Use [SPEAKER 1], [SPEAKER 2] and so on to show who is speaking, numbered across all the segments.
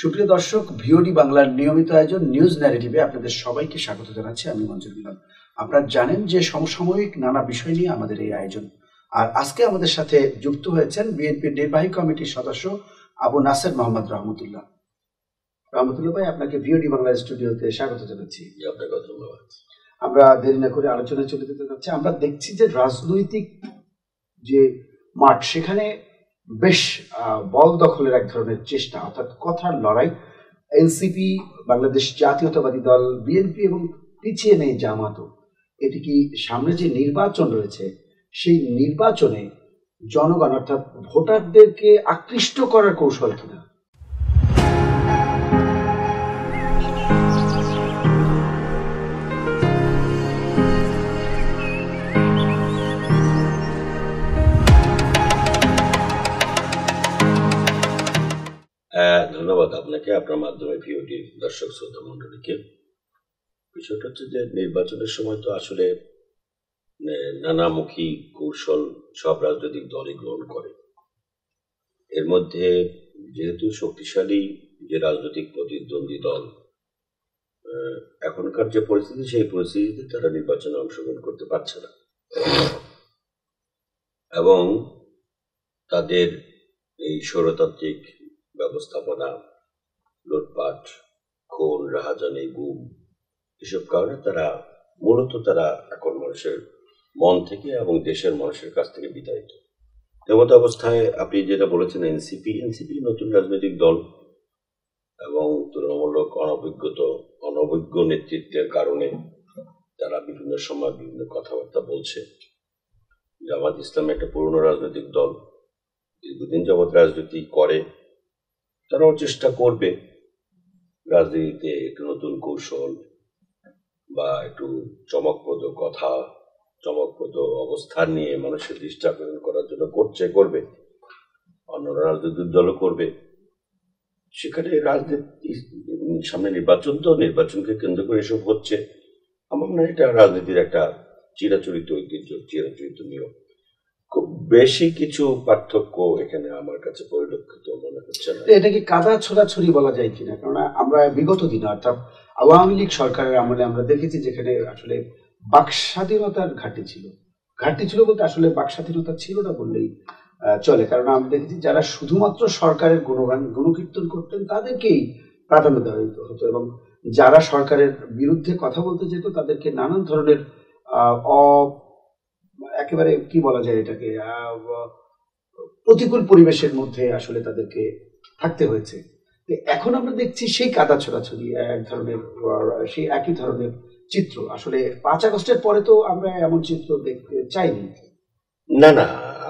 [SPEAKER 1] সুপ্রিয় দর্শক, ভিওডি বাংলার নিয়মিত আয়োজন নিউজ ন্যারেটিভে আপনাদের সবাইকে স্বাগত জানাচ্ছি। আমি মঞ্জুর মিলন। আপনারা জানেন যে সমসাময়িক নানা বিষয় নিয়ে আমাদের এই আয়োজন। আর আজকে আমাদের সাথে যুক্ত হয়েছেন বিএনপির নির্বাহী কমিটির সদস্য আবু নাসের মোহাম্মদ রহমতুল্লাহ। রহমতুল্লাহ ভাই, আপনাকে ভিওডি বাংলার স্টুডিওতে স্বাগত জানাচ্ছি। আমরা দেরি না করে আলোচনায় চলে যেতে চাচ্ছি। আমরা দেখছি যে রাজনৈতিক যে মাঠ, সেখানে বেশ বল দখলের এক ধরনের চেষ্টা, অর্থাৎ কথার লড়াই। এনসিপি, বাংলাদেশ জাতীয়তাবাদী দল, বিএনপি এবং পিছিয়ে নেই জামাতও। এটি কি সামনে যে নির্বাচন রয়েছে, সেই নির্বাচনে জনগণ অর্থাৎ ভোটারদেরকে আকৃষ্ট করার কৌশল কিনা?
[SPEAKER 2] ধন্যবাদ আপনাকে, আপনার মাধ্যমে ভিওডি দর্শক শ্রোতা মন্ডলীকে। বিষয়টা হচ্ছে যে নির্বাচনের সময় তো আসলে নানামুখী কৌশল সব রাজনৈতিক দলই গ্রহণ করে। এর মধ্যে যেহেতু শক্তিশালী যে রাজনৈতিক প্রতিদ্বন্দ্বী দল, এখনকার যে পরিস্থিতি, সেই পরিস্থিতিতে তারা নির্বাচনে অংশগ্রহণ করতে পারছে না এবং তাদের এই স্বৈরতান্ত্রিক ব্যবস্থাপনা, লুটপাট, খুন, রাহাজানি, গুম, এসব কারণে তারা এখন মানুষের মন থেকে এবং দেশের মানুষের কাছ থেকে বিতাড়িত। এমত অবস্থায় আপনি যেটা বলেছেন, এনসিপি নতুন রাজনৈতিক দল এবং তুলনামূলক অনভিজ্ঞ নেতৃত্বের কারণে তারা বিভিন্ন সময় বিভিন্ন কথাবার্তা বলছে। জামাত ইসলাম একটা পুরনো রাজনৈতিক দল, দীর্ঘদিন যাবৎ রাজনীতি করে। তারাও চেষ্টা করবে রাজনীতিতে একটু নতুন কৌশল বা একটু চমকপ্রদ কথা, চমকপ্রদ অবস্থান নিয়ে মানুষের দৃষ্টি আকর্ষণ করার জন্য করবে। অন্য রাজনৈতিক দলও করবে। সেখানে রাজনীতি সামনে নির্বাচন, তো নির্বাচনকে কেন্দ্র করে এসব হচ্ছে। আমার মনে হয় এটা রাজনীতির একটা চিরাচরিত ঐতিহ্য, চিরাচরিত নিয়ম। খুব বেশি কিছু পার্থক্য এখানে আমার কাছে পরিলক্ষিত মনে হচ্ছে না।
[SPEAKER 1] এটা কি কাদা ছোড়াছুরি বলা যায় কিনা? কারণ আমরা বিগত দিনে অর্থাৎ আওয়ামী লীগ সরকারের আমলে আমরা দেখেছি যেখানে আসলে বাক স্বাধীনতার ঘাটতি ছিল বলতে আসলে বাক স্বাধীনতা ছিল না বললেই চলে। কারণ আমরা দেখেছি যারা শুধুমাত্র সরকারের গুণকীর্তন করতেন তাদেরকেই প্রাধান্য দেওয়া হতো, এবং যারা সরকারের বিরুদ্ধে কথা বলতে যেত তাদেরকে নানান ধরনের একেবারে কি বলা যায় এটাকে, প্রতিকূল পরিবেশের মধ্যে আসলে তাদেরকে থাকতে হয়েছে। এখন আমরা দেখছি সেই কাদা ছোড়াছুরি এক ধরনের, সেই একই ধরনের চিত্র। আসলে 5 আগস্টের পরে তো আমরা এমন চিত্র দেখতে চাইনি।
[SPEAKER 2] না,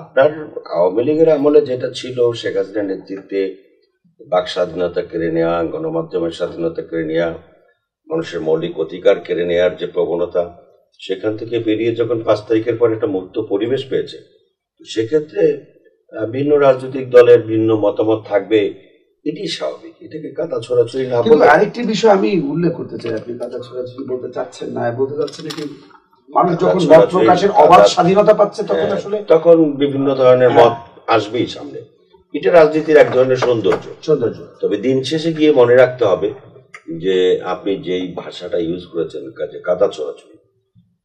[SPEAKER 2] আপনার আওয়ামী লীগের আমলে যেটা ছিল, শেখ হাসিনার নেতৃত্বে বাক স্বাধীনতা কেড়ে নেওয়া, গণমাধ্যমের স্বাধীনতা কেড়ে নেওয়া, মানুষের মৌলিক অধিকার কেড়ে নেওয়ার যে প্রবণতা, সেখান থেকে বেরিয়ে যখন 5 তারিখের পর একটা মুক্ত পরিবেশ পেয়েছে, সেক্ষেত্রে ভিন্ন রাজনৈতিক দলের ভিন্ন মতামত থাকবে, এটি স্বাভাবিক। এটাকে কাদা ছোড়াছুরি না বলে।
[SPEAKER 1] আরেকটি বিষয় আমি উল্লেখ করতে চাই, আপনি কাদা ছোড়াছুরি বলতে চাচ্ছেন না, বলতে চাচ্ছেন কি মানুষ যখন মত প্রকাশের অবাধ স্বাধীনতা পাচ্ছে
[SPEAKER 2] তখন বিভিন্ন ধরনের মত আসবেই সামনে। এটা রাজনীতির এক ধরনের সৌন্দর্য। তবে দিন শেষে গিয়ে মনে রাখতে হবে যে আপনি যেই ভাষাটা ইউজ করেছেন, কাজে কাদা ছোড়াছুরি,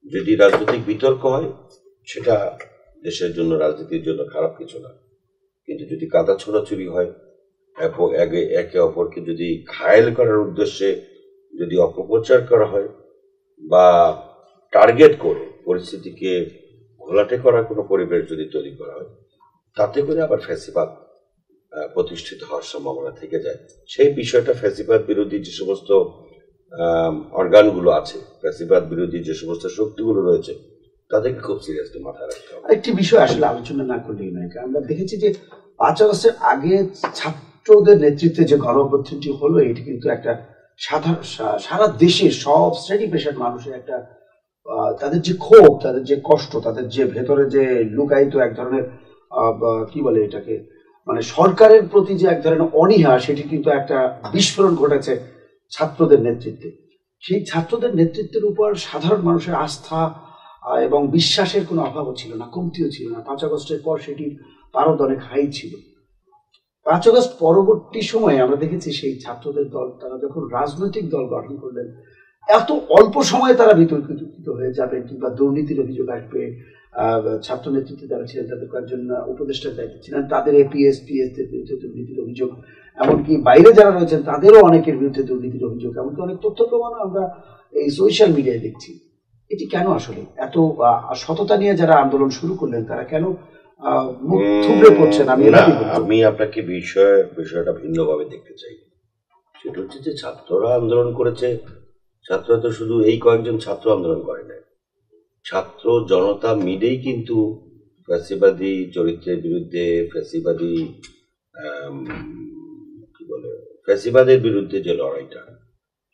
[SPEAKER 2] যদি রাজনৈতিক বিতর্ক হয় সেটা দেশের জন্য, রাজনীতির জন্য খারাপ কিছু না। কিন্তু যদি কাদা ছোড়াছুরি হয়, একে অপরকে যদি ঘায়েল করার উদ্দেশ্যে যদি অপপ্রচার করা হয় বা টার্গেট করে পরিস্থিতিকে ঘোলাটে করার কোনো পরিবেশ যদি তৈরি করা হয়, তাতে করে আবার ফ্যাসিবাদ প্রতিষ্ঠিত হওয়ার সম্ভাবনা থেকে যায়। সেই বিষয়টা ফ্যাসিবাদ বিরোধী যে সমস্ত অর্গানগুলো আছে, ফ্যাসিবাদ বিরোধী যে সমস্ত শক্তিগুলো রয়েছে, তাদেরকে খুব সিরিয়াসলি মাথায় রাখতে হবে।
[SPEAKER 1] একটি বিষয় আসলে আলোচনা না করলেই নয়। আমরা দেখেছি যে 5 আগস্টের আগে ছাত্রদের নেতৃত্বে যে গণঅভ্যুত্থানটি হলো, এটি কিন্তু একটা সারা দেশের সব শ্রেণী পেশার মানুষের একটা, তাদের যে ক্ষোভ, তাদের যে কষ্ট, তাদের যে ভেতরে যে লুকায়িত এক ধরনের কি বলে এটাকে, মানে সরকারের প্রতি যে এক ধরনের অনীহা, সেটি কিন্তু একটা বিস্ফোরণ ঘটেছে ছাত্রদের নেতৃত্বে। সেই ছাত্রদের নেতৃত্বের উপর সাধারণ মানুষের আস্থা এবং বিশ্বাসের কোনো অভাবও ছিল না, কমতিও ছিল না। 5 আগস্টের পর সেটির পারদ অনেক হাই ছিল। 5 আগস্ট পরবর্তী সময়ে আমরা দেখেছি সেই ছাত্রদের দল তারা যখন রাজনৈতিক দল গঠন করলেন, এত অল্প সময়ে তারা বিতর্কিত হয়ে যাবে কিংবা দুর্নীতির অভিযোগ আসবে। ছাত্র নেতৃত্বে যারা ছিলেন তাদের কয়েকজন উপদেষ্টার দায়িত্বে ছিলেন, তাদের এপিএস পিএস দের বিরুদ্ধে দুর্নীতির অভিযোগ, এমনকি বাইরে যারা রয়েছেন তাদেরও অনেকের বিরুদ্ধে দুর্নীতির অভিযোগ, এমনকি অনেক তথ্য প্রমাণও আমরা এই সোশ্যাল মিডিয়ায় দেখছি। এটি কেন আসলে এত সততা নিয়ে যারা আন্দোলন শুরু করলেন তারা কেন মুখ থুবড়ে পড়ছেন?
[SPEAKER 2] আমি আপনাকে বিষয়টা ভিন্নভাবে দেখতে চাই। সেটা হচ্ছে যে ছাত্ররা আন্দোলন করেছে, ছাত্ররা তো শুধু এই কয়েকজন ছাত্র আন্দোলন করে নাই, ছাত্র জনতা মিলেই কিন্তু ফ্যাসিবাদী চরিত্রের বিরুদ্ধে, ফ্যাসিবাদের বিরুদ্ধে যে লড়াইটা,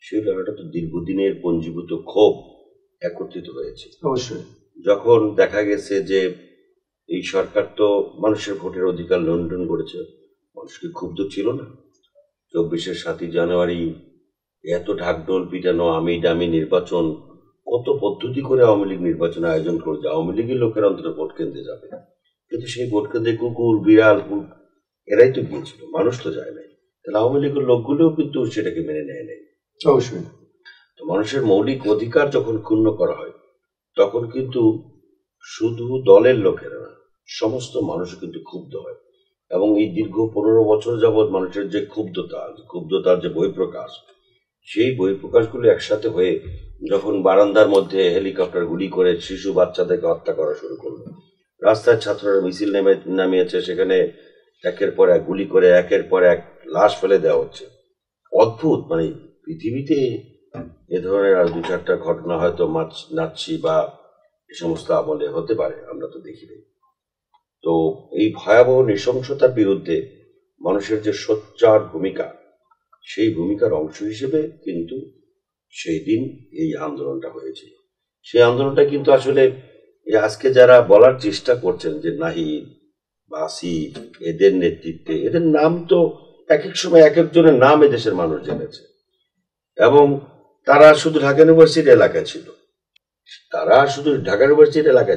[SPEAKER 2] সেই লড়াইটা তো দীর্ঘদিনের পঞ্জীভূত ক্ষোভ একত্রিত হয়েছে।
[SPEAKER 1] অবশ্যই
[SPEAKER 2] যখন দেখা গেছে যে এই সরকার তো মানুষের ভোটের অধিকার লঙ্ঘন করেছে, মানুষ কি ক্ষুব্ধ ছিল না? 24-এর 7ই জানুয়ারি এত ঢাকঢোল পিটানো, আমি ডামি নির্বাচন, কত পদ্ধতি করে আওয়ামী লীগ নির্বাচন আয়োজন করেছে। আওয়ামী লীগের লোকের অন্তত ভোট কেন্দ্রে যাবে, কিন্তু সেই ভোট কেন্দ্রে কুকুর বিড়াল এরাই তো গিয়েছিল, মানুষ তো যায় নাই। তাহলে আওয়ামী লীগের লোকগুলোও কিন্তু সেটাকে মেনে নেয় নাই।
[SPEAKER 1] অবশ্যই।
[SPEAKER 2] তো মানুষের মৌলিক অধিকার যখন ক্ষুণ্ণ করা হয়, তখন কিন্তু শুধু দলের লোকেরা না, সমস্ত মানুষ কিন্তু ক্ষুব্ধ হয়। এবং এই দীর্ঘ 15 বছর যাবৎ মানুষের যে ক্ষুব্ধতার যে বহিঃপ্রকাশ, সেই বহিঃপ্রকাশগুলো একসাথে হয়ে যখন বারান্দার মধ্যে হেলিকপ্টার গুলি করে শিশু বাচ্চাদেরকে হত্যা করা শুরু করলো, রাস্তায় ছাত্ররা মিছিল নামিয়েছে, সেখানে একের পর এক গুলি করে একের পর এক লাশ ফেলে দেওয়া হচ্ছে। অদ্ভুত, মানে পৃথিবীতে এ ধরনের আর 2-4টা ঘটনা হয়তো নাচি বা এ সমস্ত আমলে হতে পারে, আমরা তো দেখি নাই। তো এই ভয়াবহ নৃশংসতার বিরুদ্ধে মানুষের যে সোচ্চার ভূমিকা, সেই ভূমিকার অংশ হিসেবে কিন্তু সেই দিন এই আন্দোলনটা হয়েছিল। সেই আন্দোলনটা কিন্তু আসলে আজকে যারা বলার চেষ্টা করছেন যে নাহিদ বা আসিফ এদের নেতৃত্বে, এদের নাম তো এক এক সময় এক একজনের নাম এদেশের মানুষ জেনেছে, এবং তারা শুধু ঢাকা ইউনিভার্সিটির এলাকায় ছিল,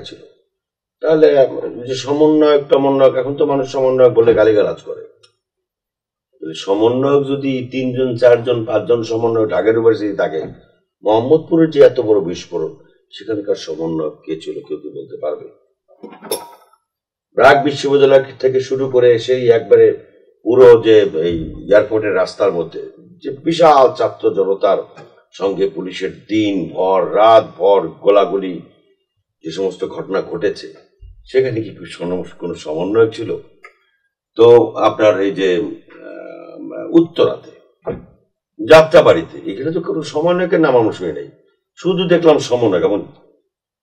[SPEAKER 2] ছিল। তাহলে যে সমন্বয়ক এখন তো মানুষ সমন্বয়ক বলে গালিগালাজ করে। সমন্বয়ক যদি 3জন 4জন 5জন সমন্বয়ক ঢাকা ইউনিভার্সিটি থাকে, মোহাম্মদপুরের যে এত বড় বিস্ফোরণ, সেখানকার সমন্বয়ক কে ছিল কেউ কি বলতে পারবে? ব্র্যাক বিশ্ববিদ্যালয় থেকে শুরু করে সেই একবারে পুরো যে এই এয়ারপোর্টের রাস্তার মধ্যে যে বিশাল ছাত্র জনতার সঙ্গে পুলিশের দিন ভর রাত ভর গোলাগুলি যে সমস্ত ঘটনা ঘটেছে, সেখানে কি কোনো সমন্বয় ছিল? তো আপনার এই যে উত্তরাতে যাত্রাবাড়িতে, এখানে তো কোনো সমন্বয়কের নাম আমরা শুনি নাই, শুধু দেখলাম সমন্বয়ক। এমন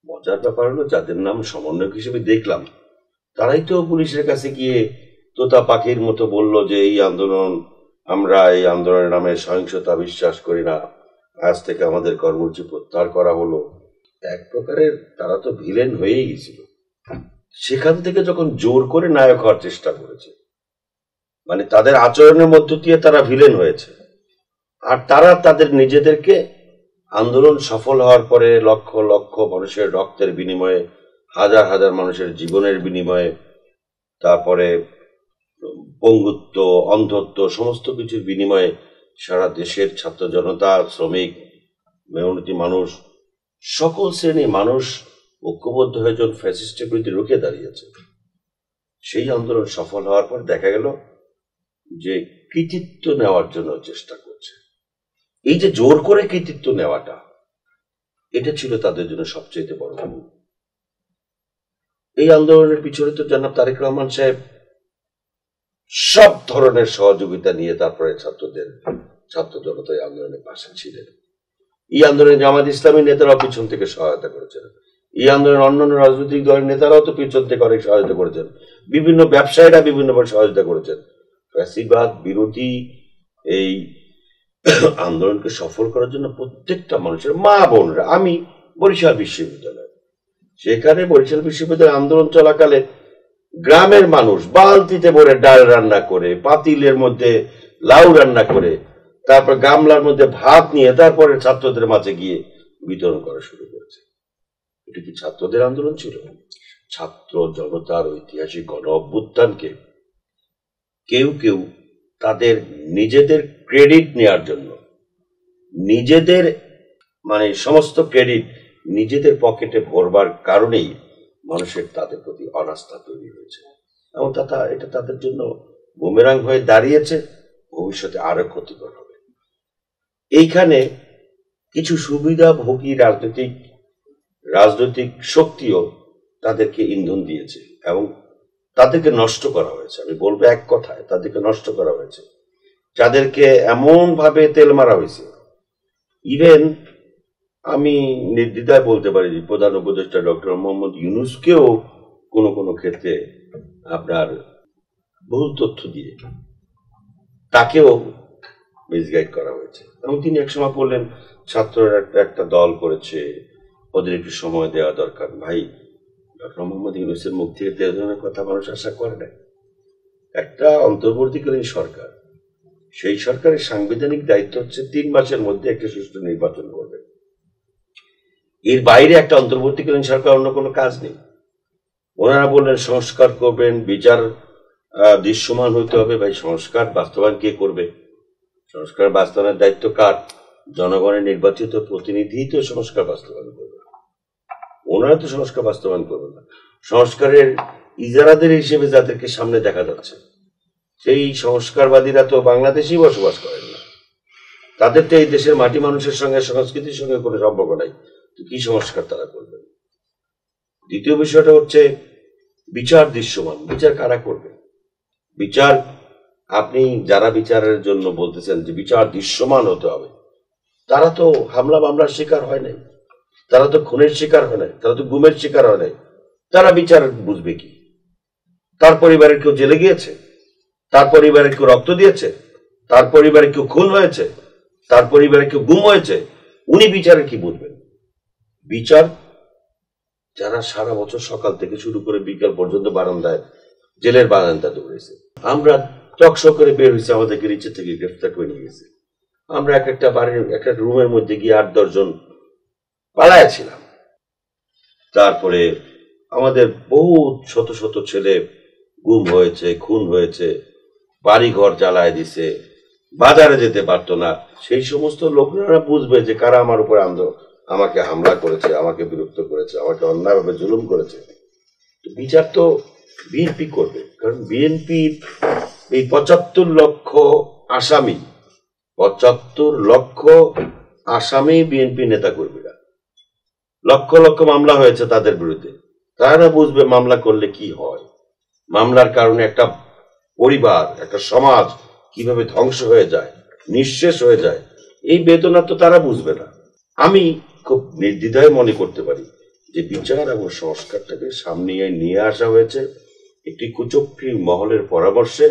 [SPEAKER 2] মজার ব্যাপার হলো, যাদের নাম সমন্বয়ক হিসেবে দেখলাম, তারাই তো পুলিশের কাছে গিয়ে তোতা পাখির মতো বলল যে আমরা এই আন্দোলনের নামে সহিংসতা বিশ্বাস করি না, আজ থেকে আমাদের কর্মসূচি প্রত্যাহার করা হলো। এক প্রকারের তারা তো ভিলেন হয়েই গেছিল। সেখান থেকে যখন জোর করে নায়ক হওয়ার চেষ্টা করেছে, মানে তাদের আচরণের মধ্য দিয়ে তারা ভিলেন হয়েছে, আর তারা তাদের নিজেদেরকে আন্দোলন সফল হওয়ার পরে লক্ষ লক্ষ মানুষের রক্তের বিনিময়ে, হাজার হাজার মানুষের জীবনের বিনিময়ে, তারপরে পঙ্গুত্ব অন্ধত্ব সমস্ত কিছুর বিনিময়ে সারা দেশের ছাত্র জনতা, শ্রমিক, মেহনতি মানুষ, সকল শ্রেণী মানুষ ঐক্যবদ্ধ হয়ে যখন ফ্যাসিস্টের বিরুদ্ধে রুখে দাঁড়িয়েছে, সেই আন্দোলন সফল হওয়ার পর দেখা গেল যে কৃতিত্ব নেওয়ার জন্য চেষ্টা করছে। এই যে জোর করে কৃতিত্ব নেওয়াটা, এটা ছিল তাদের জন্য সবচেয়ে বড় ভুল। এই আন্দোলনের পিছনে তো জনাব তারেক রহমান সাহেব সব ধরনের সহযোগিতা নিয়ে তারপরে ছাত্র জনতা এই আন্দোলনের পাশে ছিলেন। এই আন্দোলনে জামাত ইসলামী নেতারাও পিছন থেকে সহায়তা করেছেন, এই আন্দোলনের অন্যান্য রাজনৈতিক দলের নেতারাও তো পিছন থেকে অনেক সহায়তা করেছেন, বিভিন্ন ব্যবসায়ীরা বিভিন্নভাবে সহায়তা করেছেন। ফ্যাসিবাদ বিরোধী এই আন্দোলনকে সফল করার জন্য প্রত্যেকটা মানুষের মা বোনরা, আমি বরিশাল বিশ্ববিদ্যালয়, সেখানে বরিশাল বিশ্ববিদ্যালয় আন্দোলন চলাকালে গ্রামের মানুষ বালতিতে ভরে ডাল রান্না করে, পাতিলের মধ্যে লাউ রান্না করে, তারপর গামলার মধ্যে ভাত নিয়ে তারপরে ছাত্রদের মাঝে গিয়ে বিতরণ করা শুরু করেছে। এটা কি ছাত্রদের আন্দোলন ছিল? ছাত্র জনতার ঐতিহাসিক গণ অভ্যুত্থানকে কেউ কেউ তাদের নিজেদের ক্রেডিট নেওয়ার জন্য, নিজেদের মানে সমস্ত ক্রেডিট নিজেদের পকেটে ভরবার কারণেই মানুষের তাদের প্রতি অনাস্থা তৈরি হয়েছে, এবং এটা তাদের জন্য বুমেরাং হয়ে দাঁড়িয়েছে, ভবিষ্যতে আরো ক্ষতিকর হবে। এইখানে কিছু সুবিধাভোগী রাজনৈতিক শক্তিও তাদেরকে ইন্ধন দিয়েছে এবং তাদেরকে নষ্ট করা হয়েছে। আমি বলবো এক কথায়, তাদেরকে নষ্ট করা হয়েছে, যাদেরকে এমন ভাবে তেল মারা হয়েছে। ইভেন আমি নির্দ্বিধায় বলতে পারি যে প্রধান উপদেষ্টা ডক্টর মোহাম্মদ ইউনূসকেও কোনো কোনো ক্ষেত্রে আপনার ভুল তথ্য দিয়ে তাকেও মিসগাইড করা হয়েছে। এবং তিনি একসময় বললেন ছাত্ররা একটা দল করেছে, ওদের একটু সময় দেওয়া দরকার। ভাই, ডক্টর মোহাম্মদ ইউনূসের মুখ থেকে দেওয়া ধরনের কথা মানুষ আশা করে না। একটা অন্তর্বর্তীকালীন সরকার, সেই সরকারের সাংবিধানিক দায়িত্ব হচ্ছে 3 মাসের মধ্যে একটা সুষ্ঠু নির্বাচন করবে। এর বাইরে একটা অন্তর্বর্তীকালীন সরকার অন্য কোনো কাজ নেই। ওনারা বললেন সংস্কার করবেন, বিচার দৃশ্যমান হইতে হবে। ভাই, সংস্কার বাস্তবায়ন কে করবে? সংস্কার বাস্তবায়নের দায়িত্ব কার? জনগণের নির্বাচিত প্রতিনিধি তো সংস্কার বাস্তবায়ন করবে, ওনারা তো সংস্কার বাস্তবায়ন করবে না। সংস্কারের ইজারাদের হিসেবে যাদেরকে সামনে দেখা যাচ্ছে, সেই সংস্কারবাদীরা তো বাংলাদেশেই বসবাস করেন না, তাদের তো এই দেশের মাটি মানুষের সঙ্গে, সংস্কৃতির সঙ্গে কোনো সম্পর্ক নাই, তো কি সংস্কার তারা করবেন? দ্বিতীয় বিষয়টা হচ্ছে বিচার দৃশ্যমান। বিচার কারা করবে? বিচার, আপনি যারা বিচারের জন্য বলতেছেন যে বিচার দৃশ্যমান হতে হবে, তারা তো হামলা মামলার শিকার হয় নাই, তারা তো খুনের শিকার হয় নাই, তারা তো গুমের শিকার হয় নাই। তারা বিচার বুঝবে কি? তার পরিবারের কেউ জেলে গিয়েছে, তার পরিবারে কেউ রক্ত দিয়েছে, তার পরিবারে কেউ খুন হয়েছে, তার পরিবারে কেউ গুম হয়েছে, উনি বিচারে কি বুঝবেন? বিচার যারা সারা বছর সকাল থেকে শুরু করে বিকাল পর্যন্ত বারান্দায়, জেলের বারান্দায় দৌড়েছে, আমরা টকশো করে বের হয়েছে, আমাদেরকে নিচে থেকে গ্রেফতার করে নিয়ে গেছে। আমরা একটা বাড়ির একটা রুমের মধ্যে গিয়ে 8-10 জন পালাইছিলাম। তারপরে আমাদের বহু শত শত ছেলে গুম হয়েছে, খুন হয়েছে, বাড়ি ঘর জ্বালায় দিছে, বাজারে যেতে পারতো না। সেই সমস্ত লোকেরা বুঝবে যে কারা আমার উপর আমাকে হামলা করেছে, আমাকে বিরক্ত করেছে, আমাকে অন্যায়ভাবে জুলুম করেছে। বিচার তো বিএনপি করবে, কারণ বিএনপি এই 75 লক্ষ আসামি বিএনপি নেতা কর্মীরা, লক্ষ লক্ষ মামলা হয়েছে তাদের বিরুদ্ধে। তারা বুঝবে মামলা করলে কি হয়, মামলার কারণে একটা পরিবার, একটা সমাজ কিভাবে ধ্বংস হয়ে যায়, নিঃশেষ হয়ে যায়। এই বেদনা তো তারা বুঝবে না। আমি খুব নির্দ্বিধায় মনে করতে পারি যে বিচার এবং সংস্কারটাকে সামনে নিয়ে আসা হয়েছে একটি কুচক্রী মহলের পরামর্শে।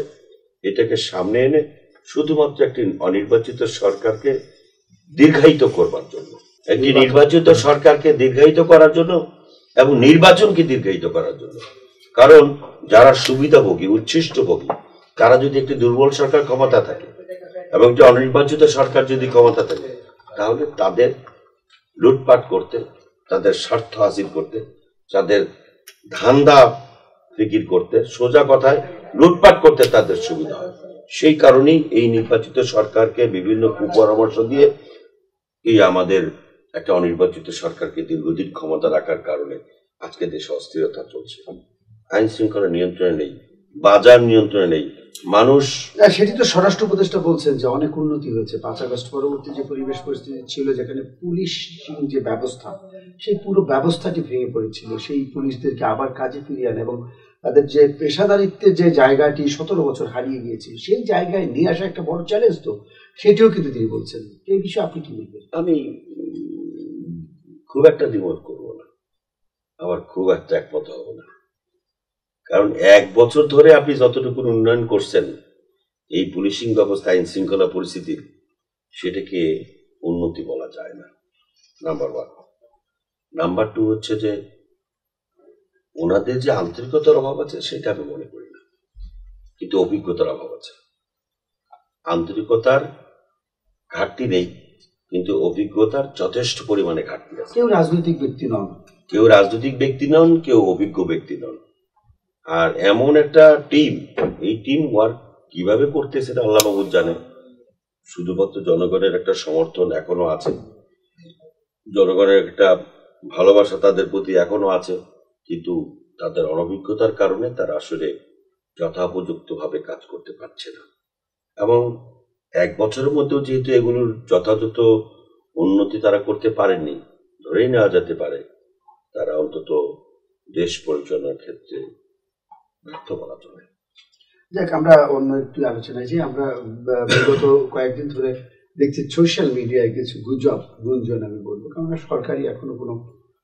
[SPEAKER 2] এটাকে সামনে এনে শুধুমাত্র একটি অনির্বাচিত সরকারকে দীর্ঘায়িত করবার জন্য, একটি নির্বাচিত সরকারকে দীর্ঘায়িত করার জন্য এবং নির্বাচনকে দীর্ঘায়িত করার জন্য। কারণ যারা সুবিধাভোগী, উচ্ছিষ্টভোগী, তারা যদি একটি দুর্বল সরকার ক্ষমতা থাকে এবং যে অনির্বাচিত সরকার যদি ক্ষমতা থাকে, তাহলে তাদের লুটপাট করতে, তাদের স্বার্থ হাসিল করতে, তাদের ধান্দা ফিকির করতে, সোজা কথায় লুটপাট করতে তাদের সুবিধা হয়। সেই কারণেই এই নির্বাচিত সরকারকে বিভিন্ন কুপরামর্শ দিয়ে এই আমাদের একটা অনির্বাচিত সরকারকে দীর্ঘদিন ক্ষমতা রাখার কারণে আজকে দেশে অস্থিরতা চলছে। আইন শৃঙ্খলা নিয়ন্ত্রণে নেই, বাজার নিয়ন্ত্রণে নেই, মানুষ।
[SPEAKER 1] সেটি তো স্বরাষ্ট্র উপদেষ্টা বলছেন যে অনেক উন্নতি হয়েছে। 5 আগস্ট পরবর্তী যে পরিবেশ পরিস্থিতি ছিল, যেখানে পুলিশ যে ব্যবস্থা, সেই পুরো ব্যবস্থাটি ভেঙে পড়েছিল, সেই পুলিশদেরকে আবার কাজে ফিরিয়ে আনে এবং তাদের যে পেশাদারিত্বের যে জায়গাটি 17 বছর হারিয়ে গিয়েছিল, সেই জায়গায় নিয়ে আসা একটা বড় চ্যালেঞ্জ। তো সেটিও কিন্তু তিনি বলছেন। এই বিষয়ে আপনি কি বলবেন?
[SPEAKER 2] আমি খুব একটা দ্বিমত করবো না, আবার খুব একটা একমত হব না। কারণ 1 বছর ধরে আপনি যতটুকু উন্নয়ন করছেন এই পুলিশিং ব্যবস্থা, আইন শৃঙ্খলা পরিস্থিতির, সেটাকে উন্নতি বলা যায় না, নাম্বার 1। নাম্বার 2 হচ্ছে যে ওনাদের যে আন্তরিকতার অভাব আছে সেটা আমি মনে করি না, কিন্তু অভিজ্ঞতার অভাব আছে। আন্তরিকতার ঘাটতি নেই, কিন্তু অভিজ্ঞতার যথেষ্ট পরিমাণে ঘাটতি আছে।
[SPEAKER 1] কেউ রাজনৈতিক ব্যক্তি নন,
[SPEAKER 2] কেউ অভিজ্ঞ ব্যক্তি নন। আর এমন একটা টিম, এই টিম ওয়ার্ক কিভাবে করতেছে সেটা আল্লাহ মাহবুব জানে। শুধুমাত্র জনগণের একটা সমর্থন এখনো আছে, জনগণের একটা ভালোবাসা তাদের প্রতি এখনো আছে, কিন্তু তাদের অনভিজ্ঞতার কারণে তারা আসলে যথোপযুক্তভাবে কাজ করতে পারছে না। এবং 1 বছরের মধ্যেও যেহেতু এগুলোর যথাযথ উন্নতি তারা করতে পারেননি, ধরেই নেওয়া যেতে পারে তারা অন্তত দেশ পরিচালনার ক্ষেত্রে ব্যর্থ বলা চলে।
[SPEAKER 1] যাক, আমরা অন্য একটু আলোচনায় যে আমরা বিগত কয়েকদিন ধরে দেখছি সোশ্যাল মিডিয়ায় কিছু গুঞ্জন আমি বলবো, কারণ সরকারি এখনো কোনো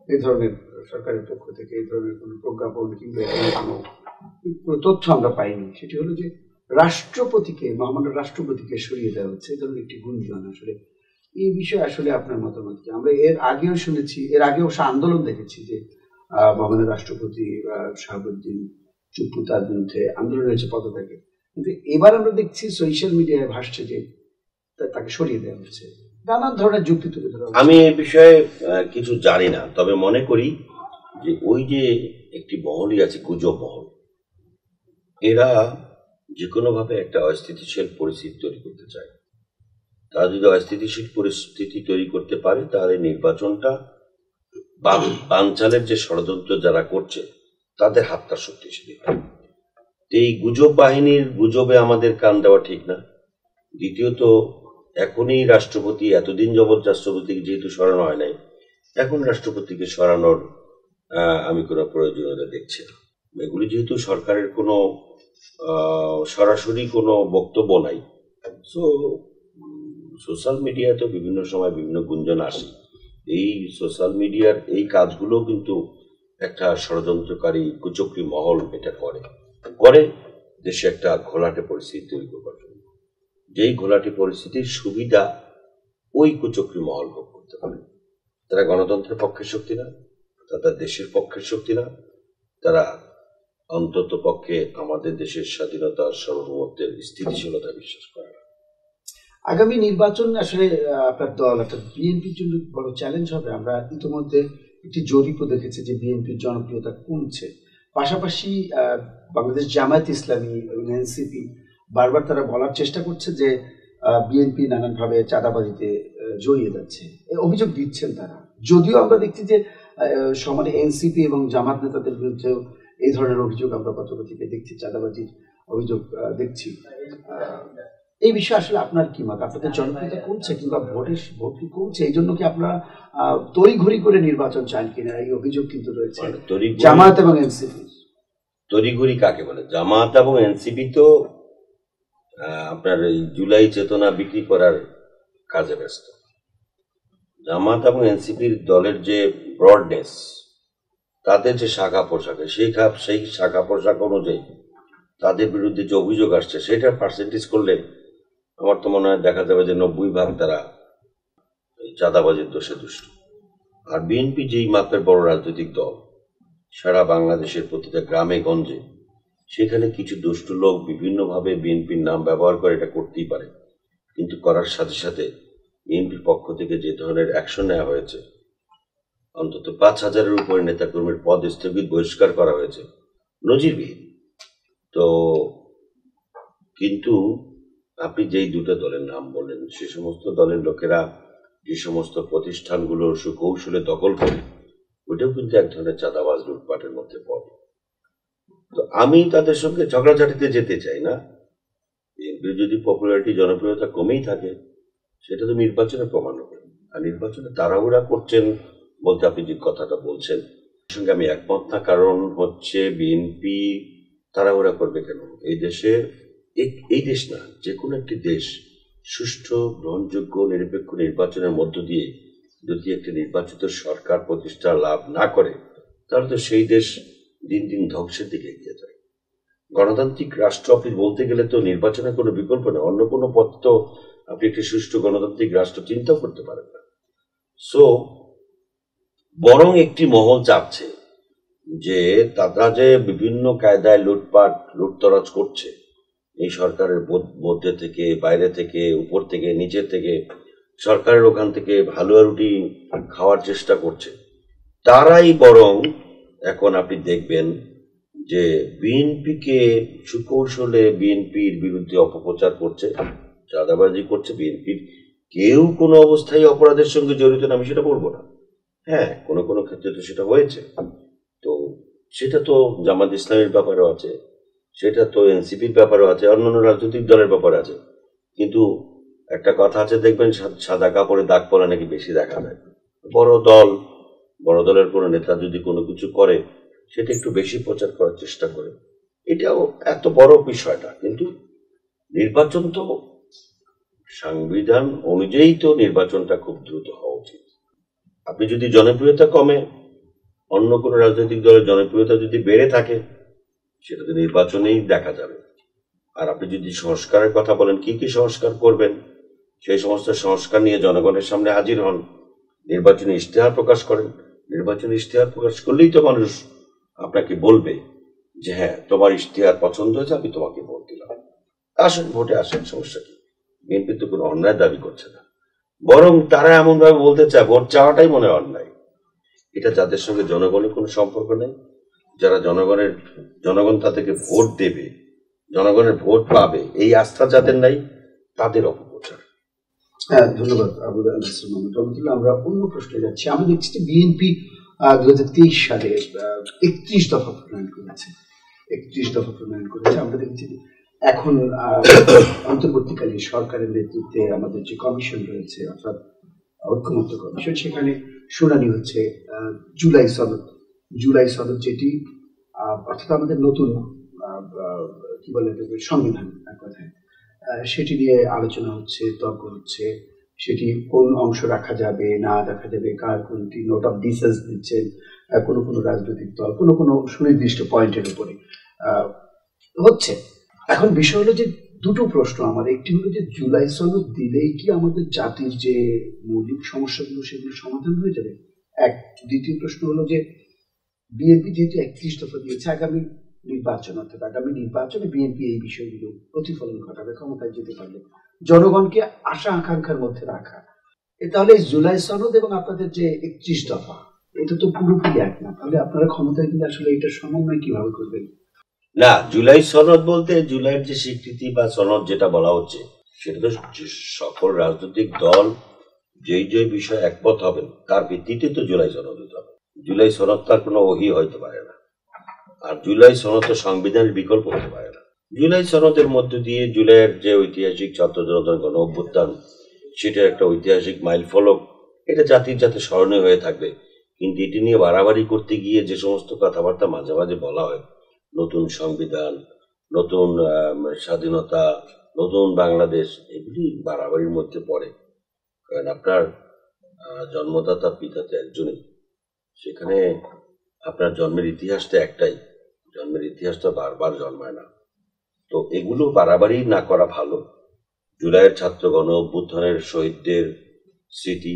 [SPEAKER 1] এই ধরনের সরকারের পক্ষ থেকে এই ধরনের কোনো প্রজ্ঞাপন কিংবা কোনো তথ্য আমরা পাইনি। সেটি হলো যে মহামান্য রাষ্ট্রপতিকে সরিয়ে দেওয়া হচ্ছে, এই ধরনের একটি গুঞ্জন। আসলে এই বিষয়ে আসলে আপনার মতামত কি? আমরা এর আগেও শুনেছি, এর আগেও আন্দোলন দেখেছি যে মহামান্য রাষ্ট্রপতি শাহাবুদ্দিন চুপ্পু তার বিরুদ্ধে আন্দোলন হয়েছে পদত্যাগে, কিন্তু এবার আমরা দেখছি সোশ্যাল মিডিয়ায় ভাসছে যে তাকে সরিয়ে দেওয়া হচ্ছে, নানান ধরনের যুক্তি তুলে ধরা।
[SPEAKER 2] আমি এই বিষয়ে কিছু জানি না, তবে মনে করি যে ওই যে একটি মহলই আছে, গুজব মহল, এরা যে কোনোভাবে একটা অস্থিতিশীল পরিস্থিতি তৈরি করতে চায়। তারা যদি অস্থিতিশীল পরিস্থিতি তৈরি করতে পারে তাহলে নির্বাচনটা বানচালের যে ষড়যন্ত্র যারা করছে তাদের হাতটা শক্তিশালী হয়। এই গুজব বাহিনীর গুজবে আমাদের কান দেওয়া ঠিক না। দ্বিতীয়ত, এখনই রাষ্ট্রপতি, এতদিন যাবৎ রাষ্ট্রপতিকে যেহেতু সরানো হয় নাই, এখন রাষ্ট্রপতিকে সরানোর আমি কোনো প্রয়োজনীয়তা দেখছি না। এগুলি যেহেতু সরকারের কোনো সরাসরি কোনো বক্তব্য নাই, সো সোশ্যাল মিডিয়ায় তো বিভিন্ন সময় বিভিন্ন গুঞ্জন আসে। এই সোশ্যাল মিডিয়ার এই কাজগুলো কিন্তু একটা ষড়যন্ত্রকারী কুচক্রী মহল এটা করে দেশে একটা ঘোলাটে পরিস্থিতি তৈরি করবার জন্য। যেই ঘোলাটে পরিস্থিতির সুবিধা ওই কুচক্রী মহল ভোগ করতে পারে। তারা গণতন্ত্রের পক্ষের শক্তি না, তারা দেশের পক্ষের শক্তি না, তারা অন্তত পক্ষে আমাদের দেশের স্বাধীনতা, সার্বভৌমত্বের স্থিতিশীলতা বিশ্বাস করে না।
[SPEAKER 1] আগামী নির্বাচন আসলে আপনার দল অর্থাৎ বিএনপির জন্য বড় চ্যালেঞ্জ হবে। আমরা ইতিমধ্যে একটি জরিপও দেখেছি যে বিএনপির জনপ্রিয়তা কমছে। পাশাপাশি বাংলাদেশ জামায়াত ইসলামী এবং এনসিপি বারবার তারা বলার চেষ্টা করছে যে বিএনপি নানানভাবে চাঁদাবাজিতে জড়িয়ে যাচ্ছে, এই অভিযোগ দিচ্ছেন তারা। যদিও আমরা দেখছি যে সমানে এনসিপি এবং জামাত নেতাদের বিরুদ্ধেও এই ধরনের অভিযোগ আমরা পত্রিকা দেখছি, চাঁদাবাজির অভিযোগ দেখছি। এই বিষয়ে আসলে আপনার কি মত? আপনাদের জনপ্রিয়তা কমছে কিংবা ভোট কি কমছে, এই জন্য কি আপনারা তড়িঘড়ি করে নির্বাচন চান কিনা, এই অভিযোগ কিন্তু রয়েছে জামায়াত এবং এনসিপি।
[SPEAKER 2] তড়িঘড়ি কাকে বলে? জামায়াত এবং এনসিপি তো আপনার এই জুলাই চেতনা বিক্রি করার কাজে ব্যস্ত। জামায়াত এবং এনসিপির দলের যে ব্রডনেস, তাদের যে শাখা পোশাকে সেই শাখা পোশাক অনুযায়ী তাদের বিরুদ্ধে যে অভিযোগ আসছে সেটা পার্সেন্টেজ করলে আমার তো মনে হয় দেখা যাবে যে 90% তারা চাঁদাবাজির দোষে দুষ্ট। আর বিএনপি যেই মাপের বড় রাজনৈতিক দল, সারা বাংলাদেশের প্রতিটা গ্রামে গঞ্জে সেখানে কিছু দুষ্ট লোক বিভিন্নভাবে বিএনপির নাম ব্যবহার করে এটা করতেই পারে, কিন্তু করার সাথে সাথে বিএনপির পক্ষ থেকে যে ধরনের অ্যাকশন নেওয়া হয়েছে, অন্তত 5,000-এর উপরে নেতাকর্মীর পদ স্থগিত বহিষ্কার করা হয়েছে, নজিরবিহীন। তো কিন্তু আপনি যেই দুটো দলের নাম বললেন, সে সমস্ত দলের লোকেরা যে সমস্ত প্রতিষ্ঠানগুলো সুকৌশলে দখল করে, ওটাও কিন্তু এক ধরনের চাঁদাবাজ লুটপাটের মধ্যে পড়ে। তো আমি তাদের সঙ্গে ঝগড়াঝাটিতে যেতে চাই না। বিএনপির যদি পপুলারিটি, জনপ্রিয়তা কমেই থাকে, সেটা তো নির্বাচনে প্রমাণ হবে। আর নির্বাচনে তাড়াহুড়া করছেন বলতে আপনি যে কথাটা বলছেন সঙ্গে আমি একমত না। কারণ হচ্ছে বিএনপি তাড়াহুড়া করবে কেন? এই দেশ না, যে কোনো একটি দেশ সুষ্ঠু, গ্রহণযোগ্য, নিরপেক্ষ নির্বাচনের মধ্য দিয়ে যদি একটি নির্বাচিত সরকার প্রতিষ্ঠা লাভ না করে, তাহলে তো সেই দেশ দিন দিন ধ্বংসের দিকে এগিয়ে যায়। গণতান্ত্রিক রাষ্ট্র আপনি বলতে গেলে তো নির্বাচনের কোনো বিকল্প নেই, অন্য কোনো পথ তো আপনি একটি সুষ্ঠু গণতান্ত্রিক রাষ্ট্র চিন্তাও করতে পারেন না। সো বরং একটি মহল চাচ্ছে যে তারা যে বিভিন্ন কায়দায় লুটতরাজ করছে, এই সরকারের মধ্যে থেকে, বাইরে থেকে, উপর থেকে, নিচের থেকে, সরকারের ওখান থেকে হালুয়া রুটি খাওয়ার চেষ্টা করছে, তারাই বরং এখন আপনি দেখবেন যে বিএনপিকে সুকৌশলে বিএনপির বিরুদ্ধে অপপ্রচার করছে, চাঁদাবাজি করছে। বিএনপির কেউ কোনো অবস্থায় অপরাধের সঙ্গে জড়িত না, আমি সেটা বলবো না। হ্যাঁ, কোনো কোনো ক্ষেত্রে তো সেটা হয়েছে। তো সেটা তো জামাত ইসলামের ব্যাপারেও আছে, সেটা তো এনসিপির ব্যাপারেও আছে, অন্যান্য রাজনৈতিক দলের ব্যাপারে আছে। কিন্তু একটা কথা আছে, দেখবেন সাদা কাপড়ে দাগ পড়া নাকি বেশি দেখা যায়। বড় দলের কোনো নেতা যদি কোনো কিছু করে সেটা একটু বেশি প্রচার করার চেষ্টা করে, এটাও এত বড় বিষয়টা। কিন্তু নির্বাচন তো সংবিধান অনুযায়ী তো নির্বাচনটা খুব দ্রুত হওয়া উচিত। আপনি যদি জনপ্রিয়তা কমে, অন্য কোনো রাজনৈতিক দলের জনপ্রিয়তা যদি বেড়ে থাকে, সেটা তো নির্বাচনেই দেখা যাবে। আর আপনি যদি সংস্কারের কথা বলেন, কি কি সংস্কার করবেন, সেই সমস্ত সংস্কার নিয়ে জনগণের সামনে হাজির হন, নির্বাচনী ইশতেহার প্রকাশ করেন। নির্বাচনী ইশতেহার প্রকাশ করলেই তো মানুষ আপনাকে বলবে যে হ্যাঁ, তোমার ইশতেহার পছন্দ হয়েছে, আমি তোমাকে ভোট দিলাম। আসেন, ভোটে আসেন, সমস্যা কি? বিএনপি তো কোনো অন্যায় দাবি করছে না, বরং তারা এমন ভাবে বলতে চায় ভোট চাওয়াটাই মনে হয় অন্যায়। এটা যাদের সঙ্গে জনগণের কোনো সম্পর্ক নেই, যারা জনগণ তাদেরকে ভোট দেবে, জনগণের ভোট পাবে, এই আস্থা যাদের নাই, তাদের অপপ্রচার।
[SPEAKER 1] হ্যাঁ, ধন্যবাদ আবুল নাসির মোহাম্মদ রহমতুল্লাহ। আমরা অন্য প্রশ্নে যাচ্ছি। আমি দেখছি যে বিএনপি 2023 সালে 31 দফা প্রণয়ন করেছে। 31 দফা প্রণয়ন করেছে। আমরা দেখছি যে এখন অন্তর্বর্তীকালীন সরকারের নেতৃত্বে আমাদের যে কমিশন রয়েছে, অর্থাৎ ঐক্যমত্য কমিশন, সেখানে শুনানি হচ্ছে জুলাই সনদ যেটি অর্থাৎ আমাদের নতুন কি বলে সংবিধান, এক কথায় সেটি নিয়ে আলোচনা হচ্ছে, তর্ক হচ্ছে। সেটি কোন অংশ রাখা যাবে না রাখা যাবে, কার কোনটি নোট অফ ডিসেন্স দিচ্ছেন কোনো কোনো রাজনৈতিক দল কোনো কোনো সুনির্দিষ্ট পয়েন্টের উপরে হচ্ছে। এখন বিষয় হলো যে দুটো প্রশ্ন আমার। একটি হলো যে জুলাই সনদ দিলেই কি আমাদের জাতির যে মৌলিক সমস্যাগুলো সেগুলো সমাধান হয়ে যাবে, এক। দ্বিতীয় প্রশ্ন হলো যে বিএনপি যেহেতু 31 দফা দিয়েছে, আগামী নির্বাচনে বিএনপি এই বিষয়গুলো প্রতিফলন ঘটাবে, ক্ষমতায় যেতে পারলে জনগণকে আশা আকাঙ্ক্ষার মধ্যে রাখা। তাহলে জুলাই সনদ এবং আপনাদের যে 31 দফা, এটা তো পুরোপুরি এক না। তাহলে আপনারা ক্ষমতায় গেলে আসলে এটা সমন্বয় কিভাবে করবেন?
[SPEAKER 2] না, জুলাই সনদ বলতে জুলাইয়ের যে স্বীকৃতি বা সনদ যেটা বলা হচ্ছে, সেটা তো সকল রাজনৈতিক দল যেই যে বিষয়ে একমত হবেন তার ভিত্তিতে তো জুলাই সনদ হতে হবে। জুলাই সনদ তার কোনো ওহি হইতে পারে না, আর জুলাই সনদ তো সংবিধানের বিকল্প হতে পারে না। জুলাই সনদের মধ্য দিয়ে জুলাইয়ের যে ঐতিহাসিক ছাত্র জনতার গণ অভ্যুত্থান, সেটা একটা ঐতিহাসিক মাইল ফলক, এটা জাতির যাতে স্মরণীয় হয়ে থাকবে। কিন্তু এটি নিয়ে বাড়াবাড়ি করতে গিয়ে যে সমস্ত কথাবার্তা মাঝে মাঝে বলা হয়, নতুন সংবিধান, নতুন স্বাধীনতা, নতুন বাংলাদেশ, এগুলি বাড়াবাড়ির মধ্যে পড়ে। কারণ আপনার জন্মদাতা পিতা তো একজনই, সেখানে আপনার জন্মের ইতিহাসটা একটাই, জন্মের ইতিহাসটা বারবার জন্মায় না। তো এগুলো বাড়াবাড়ি না করা ভালো। জুলাইয়ের ছাত্র গণ অভ্যুত্থানের শহীদদের স্মৃতি,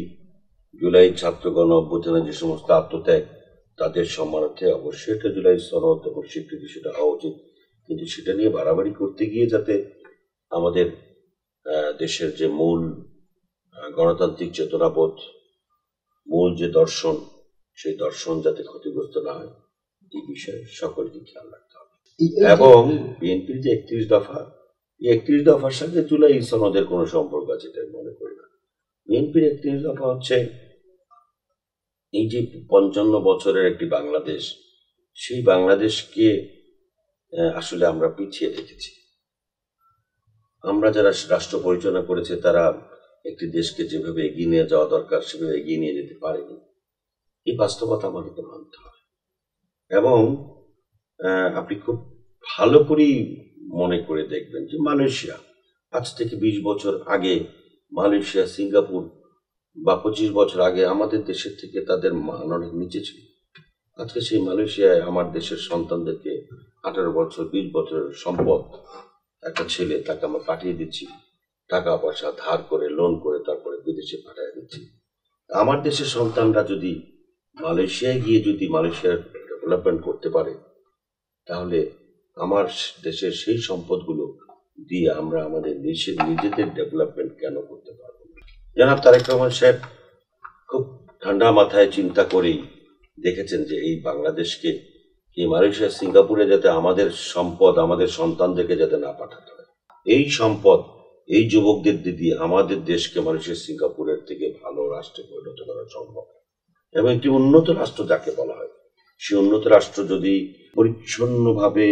[SPEAKER 2] জুলাই ছাত্র গণ অভ্যুত্থানের যে সমস্ত আত্মত্যাগ, তাদের সম্মানার্থে অবশ্যই একটা জুলাই সনদ এবং স্বীকৃতি সেটা হওয়া উচিত। কিন্তু সেটা নিয়ে বাড়াবাড়ি করতে গিয়ে যাতে আমাদের দেশের যে মূল গণতান্ত্রিক চেতনাবোধ, মূল যে দর্শন, সেই দর্শন যাতে ক্ষতিগ্রস্ত না হয়, এই বিষয়ে সকলকে খেয়াল রাখতে হবে। এবং বিএনপির যে 31 দফা, এই 31 দফার সাথে জুলাই সনদের কোনো সম্পর্ক আছে এটা মনে করি না। বিএনপির 31 দফা হচ্ছে এই যে 55 বছরের একটি বাংলাদেশ, সেই বাংলাদেশকে আসলে আমরা পিছিয়ে রেখেছি। আমরা যারা রাষ্ট্র পরিচালনা করেছে তারা একটি দেশকে যেভাবে এগিয়ে নিয়ে যাওয়া দরকার সেভাবে এগিয়ে নিয়ে যেতে পারেনি। এই বাস্তবতা আমাদেরকে মানতে হবে। এবং আপনি খুব ভালো করেই মনে করে দেখবেন যে মালয়েশিয়া আজ থেকে 20 বছর আগে, মালয়েশিয়া, সিঙ্গাপুর বা 25 বছর আগে আমাদের দেশের থেকে তাদের মান অনেক নিচে ছিল। আজকে সেই মালয়েশিয়ায় আমার দেশের সন্তানদেরকে 18 বছর 20 বছরের সম্পদ একটা ছেলে, তাকে আমরা পাঠিয়ে দিচ্ছি, টাকা পয়সা ধার করে, লোন করে, তারপরে বিদেশে পাঠিয়ে দিচ্ছি। আমার দেশের সন্তানরা যদি মালয়েশিয়ায় গিয়ে যদি মালয়েশিয়ার ডেভেলপমেন্ট করতে পারে, তাহলে আমার দেশের সেই সম্পদগুলো দিয়ে আমরা আমাদের নিজেদের ডেভেলপমেন্ট কেন করতে পারবো না? জনাব তারেক রহমান সাহেব খুব ঠান্ডা মাথায় চিন্তা করেই দেখেছেন যে এই বাংলাদেশকে এই মালয়েশিয়া সিঙ্গাপুরে যাতে আমাদের সম্পদ আমাদের সন্তানদেরকে যাতে না পাঠাতে হয়, এই সম্পদ এই যুবকদের দিয়ে আমাদের দেশকে মালয়েশিয়া সিঙ্গাপুরের থেকে ভালো রাষ্ট্রে পরিণত করা সম্ভব। এবং একটি উন্নত রাষ্ট্র যাকে বলা হয়, সেই উন্নত রাষ্ট্র যদি পরিচ্ছন্নভাবে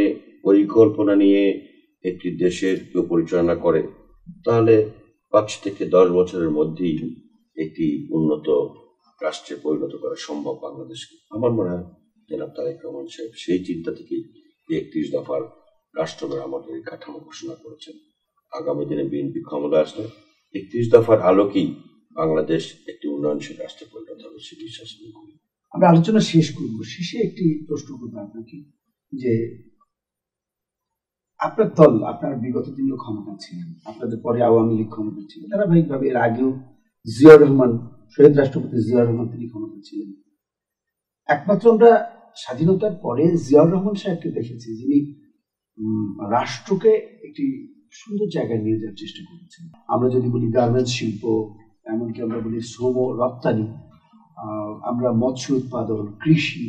[SPEAKER 2] পরিকল্পনা নিয়ে একটি দেশের কেউ পরিচালনা করে, তাহলে 5 থেকে 10 বছরের মধ্যেই একটি উন্নত রাষ্ট্রে পরিণত করা সম্ভব বাংলাদেশকে। আমার মনে হয় জনাব তারেক রহমান সাহেব সেই চিন্তা থেকে 31 দফার রাষ্ট্র মেরামতের কাঠামো ঘোষণা করেছেন। আগামী দিনে বিএনপি ক্ষমতা আসলে 31 দফার আলোকেই বাংলাদেশ একটি উন্নয়নশীল রাষ্ট্রে পরিণত হবে, সে বিশ্বাস আমি করি।
[SPEAKER 1] আমরা আলোচনা শেষ করব, শেষে একটি প্রশ্ন করবো আপনাকে, যে আপনার দল, আপনার বিগত দিনেও ক্ষমতা ছিলেন, আপনাদের পরে আওয়ামী লীগ ক্ষমতা ছিল, ধারাবাহিকভাবে এর আগেও জিয়াউর রহমান, শহীদ রাষ্ট্রপতি জিয়াউর রহমান তিনি ক্ষমতা ছিলেন। একমাত্র আমরা স্বাধীনতার পরে জিয়াউর রহমান সাহেবকে দেখেছি, যিনি রাষ্ট্রকে একটি সুন্দর জায়গায় নিয়ে যাওয়ার চেষ্টা করেছেন। আমরা যদি বলি গার্মেন্টস শিল্প, এমনকি আমরা বলি শ্রম রপ্তানি, আমরা মৎস্য উৎপাদন, কৃষি,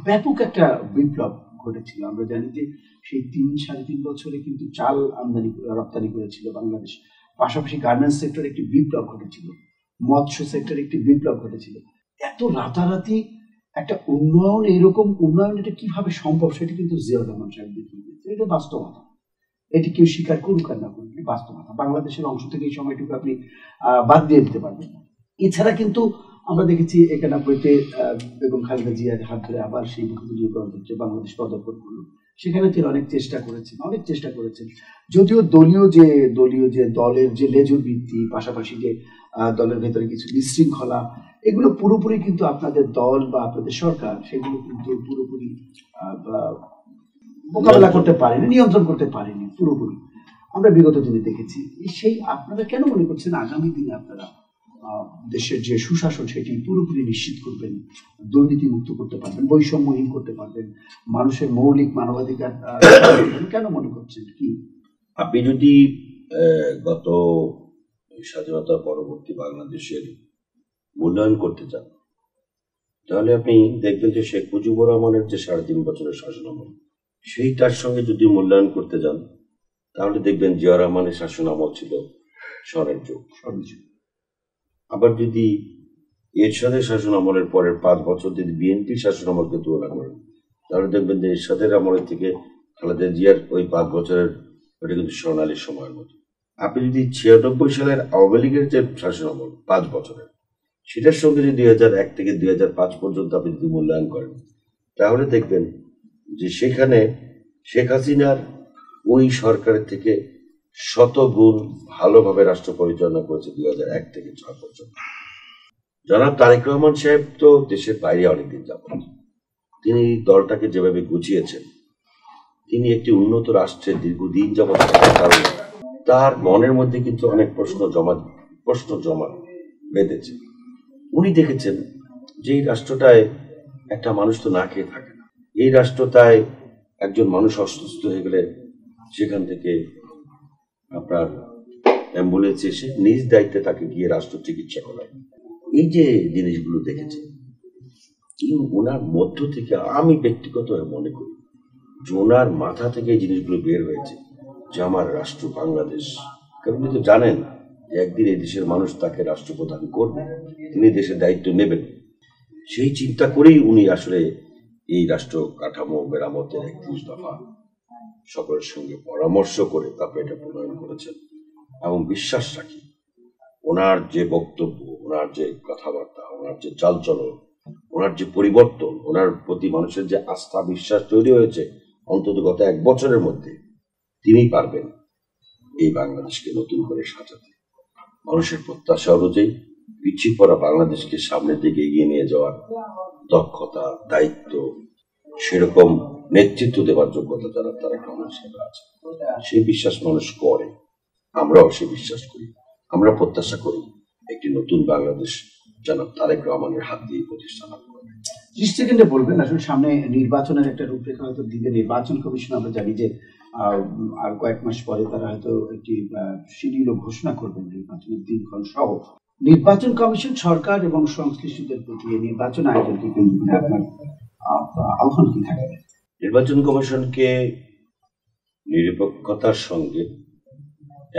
[SPEAKER 1] ব্যাপক একটা বিপ্লব ঘটেছিল। আমরা জানি যে সেই 3-3.5 বছরে কিন্তু চাল আমদানি রপ্তানি করেছিল বাংলাদেশ। পাশাপাশি গার্মেন্টস সেক্টরে একটি বিপ্লব ঘটেছিল, মৎস্য সেক্টরে একটি বিপ্লব ঘটেছিল। এত রাতারাতি একটা উন্নয়ন, এরকম উন্নয়ন এটা কিভাবে সম্ভব, সেটা কিন্তু জিয়াউর রহমান সাহেব দেখিয়ে দিয়েছে। এটা বাস্তবতা, এটি কেউ স্বীকার করুক আর না করুক, বাস্তবতা। বাংলাদেশের অংশ থেকে এই সময়টুকু আপনি বাদ দিয়ে দিতে পারবেন না। এছাড়া কিন্তু আমরা দেখেছি 91-তে বেগম খালেদা জিয়ার হাত ধরে আবার সেই বহুদলীয় গণতন্ত্রে বাংলাদেশ পদার্পণ করলো। সেখানে তিনি অনেক চেষ্টা করেছেন। যদিও দলীয় যে দলের যে লেজুর ভিত্তি, পাশাপাশি যে দলের ভেতরে কিছু বিশৃঙ্খলা, এগুলো পুরোপুরি কিন্তু আপনাদের দল বা আপনাদের সরকার সেগুলো কিন্তু পুরোপুরি মোকাবেলা করতে পারেনি, নিয়ন্ত্রণ করতে পারেনি পুরোপুরি। আমরা বিগত দিনে দেখেছি। সেই আপনারা কেন মনে করছেন আগামী দিনে আপনারা দেশের যে সুশাসন সেটি পুরোপুরি নিশ্চিত করবেন, দুর্নীতি মুক্ত করতে পারবেন, বৈষম্যহীন করতে পারবেন, মানুষের মৌলিক মানবাধিকার কেন মনে করছেন? কি
[SPEAKER 2] আপনি যদি গত স্বাধীনতা পরবর্তী বাংলাদেশের মূল্যায়ন করতে চান, তাহলে আপনি দেখবেন যে শেখ মুজিবুর রহমানের যে 3.5 বছরের শাসনামল, সেইটার সঙ্গে যদি মূল্যায়ন করতে যান, তাহলে দেখবেন জিয়াউর রহমানের শাসনামল ছিল স্বর্ণের যুগ। আবার যদি এরশাদের শাসন আমলের পরের 5 বছর যদি বিএনপির শাসন আমলকে তুলনা করেন, তাহলে দেখবেন যে এরশাদের আমলের থেকে খালেদা জিয়ার ওই 5 বছরের ওটা কিন্তু স্বর্ণালী সময়ের মতো। আপনি যদি 96 সালের আওয়ামী লীগের যে শাসন আমল 5 বছরের, সেটার সঙ্গে যদি 2001 থেকে 2005 পর্যন্ত আপনি যদি মূল্যায়ন করেন, তাহলে দেখবেন যে সেখানে শেখ হাসিনার ওই সরকারের থেকে 100 গুণ ভালোভাবে রাষ্ট্র পরিচালনা করেছে 2001 থেকে 6 পর্যন্ত। জনাব তারেক রহমান সাহেব তো দেশের বাইরে অনেকদিন যাবেন, তিনি দলটাকে যেভাবে গুছিয়েছেন, তিনি একটি উন্নত রাষ্ট্রের দীর্ঘদিন যাবৎ থাকার কারণে তার মনের মধ্যে কিন্তু অনেক প্রশ্ন জমা বেঁধেছে। উনি দেখেছেন যে এই রাষ্ট্রটায় একটা মানুষ তো না খেয়ে থাকে না, এই রাষ্ট্রটায় একজন মানুষ অসুস্থ হয়ে গেলে সেখান থেকে আপনার অ্যাম্বুলেন্স এসে নিজ দায়িত্বে তাকে গিয়ে রাষ্ট্র চিকিৎসা করায়। এই যে জিনিসগুলো দেখেছেন, ওনার মধ্য থেকে আমি ব্যক্তিগতভাবে মনে করি যে ওনার মাথা থেকে এই জিনিসগুলো বের হয়েছে যে আমার রাষ্ট্র বাংলাদেশ। কারণ উনি তো জানেন যে একদিন এই দেশের মানুষ তাকে রাষ্ট্রপ্রধান করবে, তিনি দেশের দায়িত্ব নেবেন। সেই চিন্তা করেই উনি আসলে এই রাষ্ট্র কাঠামো মেরামতের 31 দফা সকলের সঙ্গে পরামর্শ করে তারপরে এটা প্রণয়ন করেছেন। এবং বিশ্বাস রাখি ওনার যে বক্তব্য, ওনার যে কথাবার্তা, ওনার যে চালচলন, ওনার যে পরিবর্তন, ওনার প্রতি মানুষের যে আস্থা বিশ্বাস তৈরি হয়েছে অন্তত গত 1 বছরের মধ্যে, তিনি পারবেন এই বাংলাদেশকে নতুন করে সাজাতে। মানুষের প্রত্যাশা অনুযায়ী পিছিয়ে পড়া বাংলাদেশকে সামনের দিকে এগিয়ে নিয়ে যাওয়ার দক্ষতা, দায়িত্ব, সেরকম নেতৃত্ব দেওয়ার যোগ্যতা যারা তারেক রহমান সাহেব আছে, সেই বিশ্বাস মানুষ করে, আমরাও সেই বিশ্বাস করি। আমরা প্রত্যাশা করি একটি নতুন বাংলাদেশ জনাব তারেক রহমানের হাত দিয়ে প্রতিষ্ঠা লাভ করবে।
[SPEAKER 1] 30 সেকেন্ডে বলবেন, আসলে সামনে নির্বাচনের একটা রূপরেখা হয়তো দিবে নির্বাচন কমিশন। আমরা জানি যে আর কয়েক মাস পরে তারা হয়তো একটি শিডিউল ঘোষণা করবেন নির্বাচনের দিনক্ষণ সহ। নির্বাচন কমিশন, সরকার এবং সংশ্লিষ্টদের প্রতি নির্বাচন আয়োজনকে কেন্দ্র করে আপনার আহ্বান কি থাকবে?
[SPEAKER 2] নির্বাচন কমিশনকে নিরপেক্ষতার সঙ্গে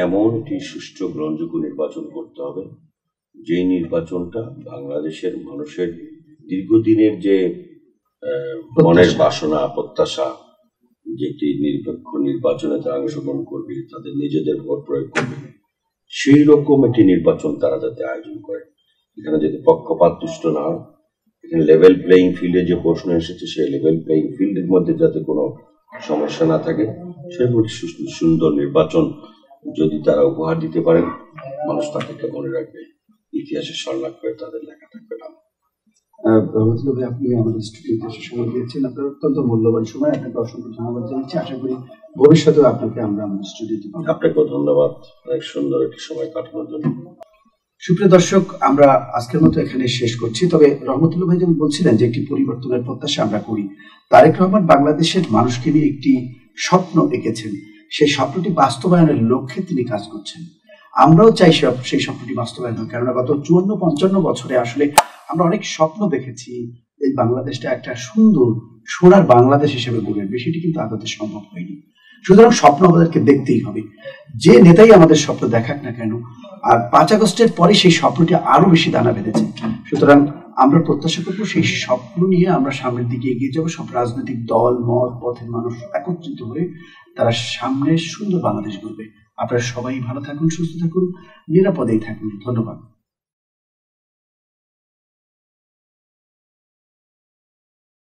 [SPEAKER 2] এমন একটি সুষ্ঠু গ্রহণযোগ্য নির্বাচন করতে হবে, যেই নির্বাচনটা বাংলাদেশের মানুষের দীর্ঘদিনের যে মনের বাসনা, প্রত্যাশা, যেটি নিরপেক্ষ নির্বাচনে তারা অংশগ্রহণ করবে, তাদের নিজেদের ভোট প্রয়োগ করবে, সেই রকম একটি নির্বাচন তারা যাতে আয়োজন করে। এখানে যাতে পক্ষপাত দুষ্ট না হয়, এখানে লেভেল প্লেইং ফিল্ডে যে প্রশ্ন এসেছে সেই লেভেল প্লেইং ফিল্ডের মধ্যে যাতে কোনো সমস্যা না থাকে, সেই সুন্দর নির্বাচন যদি তারা উপহার দিতে পারেন, মানুষ তাদেরকে মনে রাখবে, ইতিহাসে স্মরণ করে তাদের লেখা থাকবে না।
[SPEAKER 1] আপনি আমাদের স্টুডিওতে এসে সময় দিয়েছেন, আপনার অত্যন্ত মূল্যবান সময়, আপনাকে অসংখ্য ধন্যবাদ জানাচ্ছি। আশা করি ভবিষ্যতেও আপনাকে আমরা আমাদের স্টুডিওতে পাবো।
[SPEAKER 2] আপনাকেও ধন্যবাদ অনেক সুন্দর একটি সময় কাটানোর জন্য।
[SPEAKER 1] সুপ্রিয় দর্শক, আমরা আজকের মতো এখানে শেষ করছি। তবে রহমতুল্লাহ ভাই যেমন বলছিলেন যে একটি পরিবর্তনের প্রত্যাশা আমরা করি, তারেক রহমান বাংলাদেশের মানুষকে নিয়ে একটি স্বপ্ন এঁকেছেন, সেই স্বপ্নটি বাস্তবায়নের লক্ষ্যে তিনি কাজ করছেন। আমরাও চাই সেই স্বপ্নটি বাস্তবায়ন হোক, কেননা গত 54-55 বছরে আসলে আমরা অনেক স্বপ্ন দেখেছি এই বাংলাদেশটা একটা সুন্দর সোনার বাংলাদেশ হিসেবে গড়ে উঠবে, সেটি কিন্তু আদতে সম্ভব হয়নি। সুতরাং স্বপ্ন আমাদেরকে দেখতেই হবে, যে নেতাই আমাদের স্বপ্ন দেখাক না কেন। আর 5 আগস্টের পরে সেই স্বপ্নটি আরো বেশি দানা বেঁধেছে। সুতরাং আমরা প্রত্যাশা করবো সেই স্বপ্ন নিয়ে আমরা সামনের দিকে এগিয়ে যাবো। সব রাজনৈতিক দল, মত, পথের মানুষ একত্রিত হয়ে তারা সামনে সুন্দর বাংলাদেশ গড়বে। আপনারা সবাই ভালো থাকুন, সুস্থ থাকুন, নিরাপদেই থাকুন। ধন্যবাদ।